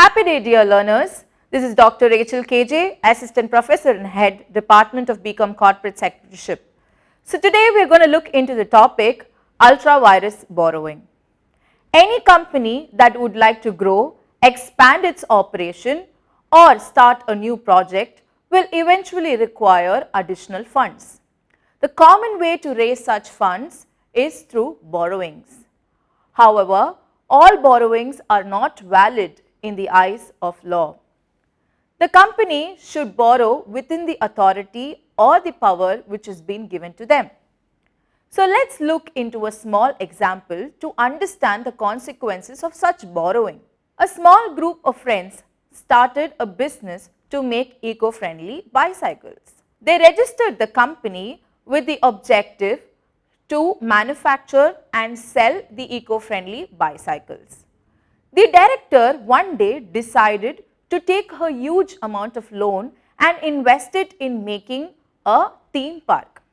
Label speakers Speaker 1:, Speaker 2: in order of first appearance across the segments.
Speaker 1: Happy day, dear learners. This is Dr. Rachel KJ, Assistant Professor and Head, Department of BCom Corporate Secretaryship. So today we are going to look into the topic Ultra Vires Borrowing. Any company that would like to grow, expand its operation or start a new project will eventually require additional funds. The common way to raise such funds is through borrowings. However, all borrowings are not valid in the eyes of law. The company should borrow within the authority or the power which has been given to them. So let's look into a small example to understand the consequences of such borrowing. A small group of friends started a business to make eco-friendly bicycles. They registered the company with the objective to manufacture and sell the eco-friendly bicycles. The director one day decided to take a huge amount of loan and invest it in making a theme park.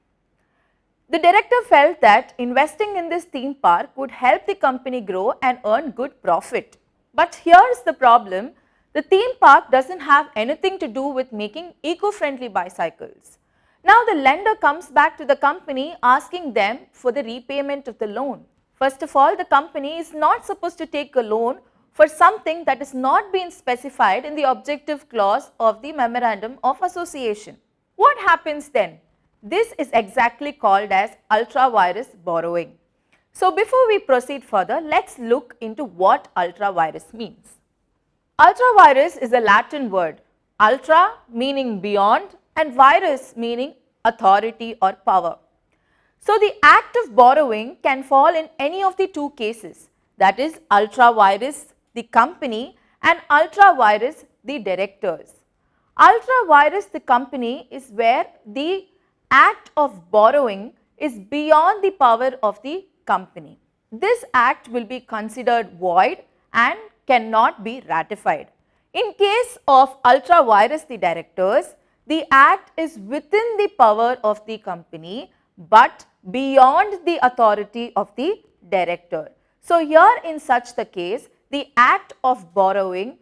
Speaker 1: The director felt that investing in this theme park would help the company grow and earn good profit. But here's the problem, the theme park doesn't have anything to do with making eco-friendly bicycles. Now the lender comes back to the company asking them for the repayment of the loan. First of all, the company is not supposed to take a loan for something that is not being specified in the objective clause of the Memorandum of Association. What happens then? This is exactly called as ultra vires borrowing. So before we proceed further, let's look into what ultra vires means. Ultra vires is a Latin word, ultra meaning beyond and virus meaning authority or power. So the act of borrowing can fall in any of the two cases, that is ultra vires the company and ultra vires the directors. Ultra vires the company is where the act of borrowing is beyond the power of the company. This act will be considered void and cannot be ratified. In case of ultra vires the directors, the act is within the power of the company but beyond the authority of the director. So here in such the case, the act of borrowing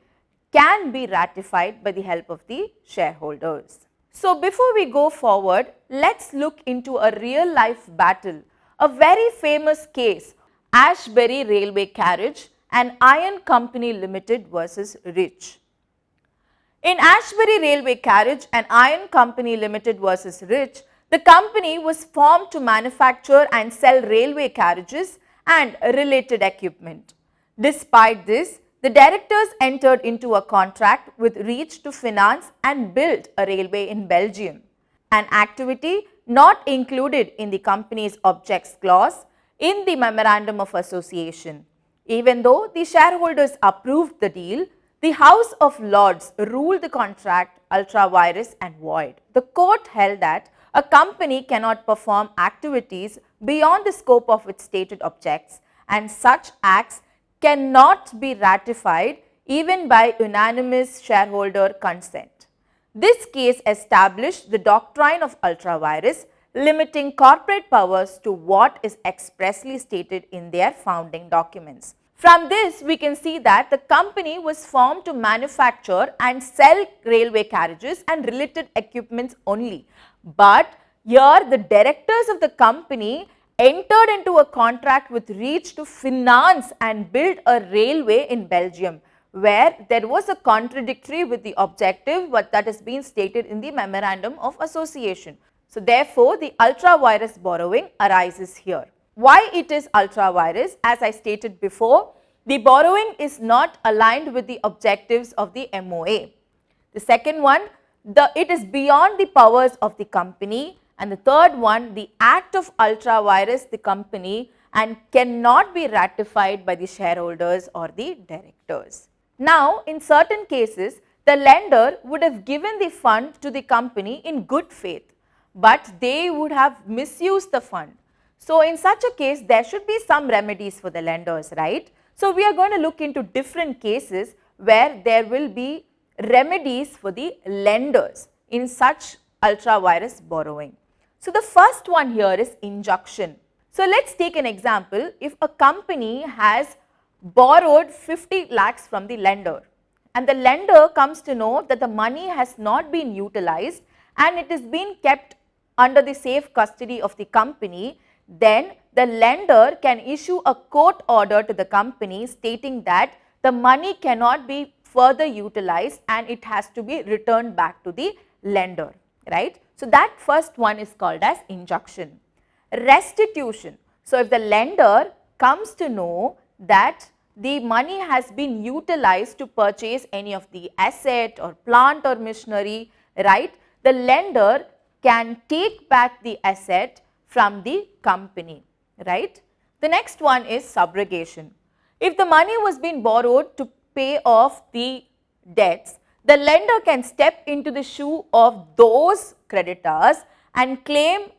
Speaker 1: can be ratified by the help of the shareholders. So before we go forward, let's look into a real life battle, a very famous case, Ashbury Railway Carriage and Iron Company Limited versus Riche. In Ashbury Railway Carriage and Iron Company Limited versus Riche, the company was formed to manufacture and sell railway carriages and related equipment. Despite this, the directors entered into a contract with Riche to finance and build a railway in Belgium, an activity not included in the company's objects clause in the Memorandum of Association. Even though the shareholders approved the deal, the House of Lords ruled the contract ultra vires and void. The court held that a company cannot perform activities beyond the scope of its stated objects and such acts cannot be ratified even by unanimous shareholder consent. This case established the doctrine of ultra vires, limiting corporate powers to what is expressly stated in their founding documents. From this, we can see that the company was formed to manufacture and sell railway carriages and related equipments only. But here the directors of the company entered into a contract with Riche to finance and build a railway in Belgium, where there was a contradictory with the objective that has been stated in the Memorandum of Association. So therefore, the ultra vires borrowing arises here. Why it is ultra vires? As I stated before, the borrowing is not aligned with the objectives of the MOA. The second one, it is beyond the powers of the company. And the third one, the act of ultra vires the company and cannot be ratified by the shareholders or the directors. Now, in certain cases, the lender would have given the fund to the company in good faith, but they would have misused the fund. So in such a case, there should be some remedies for the lenders, right? So we are going to look into different cases where there will be remedies for the lenders in such ultra vires borrowing. So the first one here is injunction. So let's take an example. If a company has borrowed 50 lakhs from the lender and the lender comes to know that the money has not been utilized and it is being kept under the safe custody of the company, then the lender can issue a court order to the company stating that the money cannot be further utilized and it has to be returned back to the lender, right. So, that first one is called as injunction. Restitution. So, if the lender comes to know that the money has been utilized to purchase any of the asset or plant or machinery, right, the lender can take back the asset from the company, right. The next one is subrogation. If the money was being borrowed to pay off the debts, the lender can step into the shoe of those creditors and claim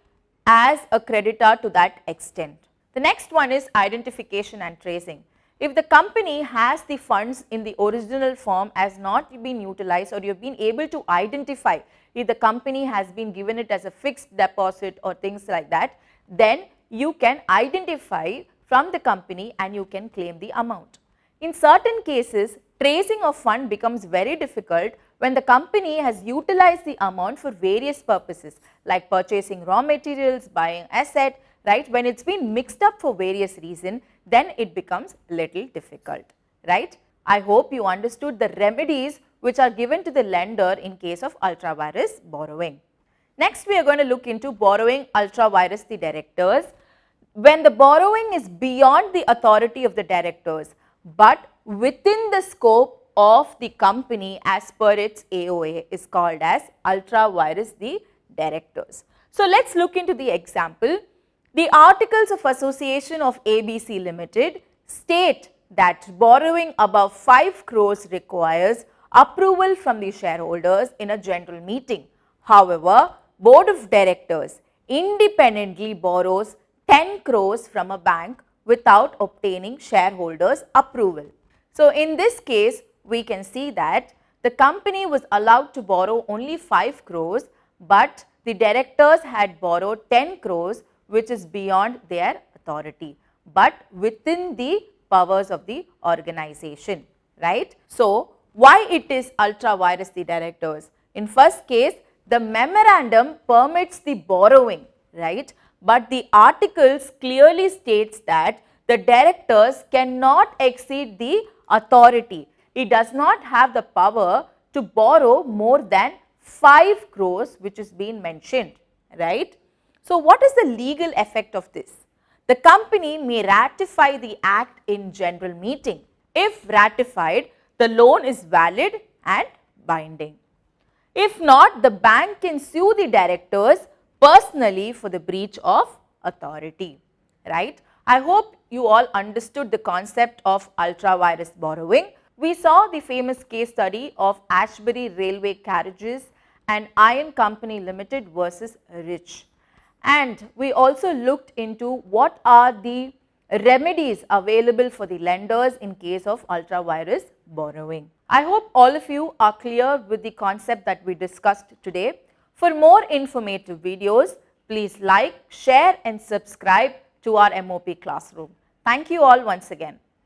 Speaker 1: as a creditor to that extent. The next one is identification and tracing. If the company has the funds in the original form as not been utilized, or you have been able to identify if the company has been given it as a fixed deposit or things like that, then you can identify from the company and you can claim the amount. In certain cases, tracing of fund becomes very difficult when the company has utilized the amount for various purposes like purchasing raw materials, buying asset, right. When it's been mixed up for various reasons, then it becomes little difficult, right. I hope you understood the remedies which are given to the lender in case of ultra vires borrowing. Next, we are going to look into borrowing ultra vires the directors. When the borrowing is beyond the authority of the directors, but within the scope of the company as per its AOA, is called as ultra vires the directors. So, let us look into the example. The Articles of Association of ABC Limited state that borrowing above 5 crores requires approval from the shareholders in a general meeting. However, Board of Directors independently borrows 10 crores from a bank without obtaining shareholders' approval. So, in this case, we can see that the company was allowed to borrow only 5 crores, but the directors had borrowed 10 crores, which is beyond their authority, but within the powers of the organization, right. So, why it is ultra vires the directors? In first case, the memorandum permits the borrowing, right, but the articles clearly states that the directors cannot exceed the authority. It does not have the power to borrow more than 5 crores, which is being mentioned, right. So, what is the legal effect of this? The company may ratify the act in general meeting. If ratified, the loan is valid and binding. If not, the bank can sue the directors personally for the breach of authority, right. I hope you all understood the concept of ultra vires borrowing. We saw the famous case study of Ashbury Railway Carriages and Iron Company Limited versus Riche. And we also looked into what are the remedies available for the lenders in case of ultra vires borrowing. I hope all of you are clear with the concept that we discussed today. For more informative videos, please like, share and subscribe to our M.O.P classroom. Thank you all once again.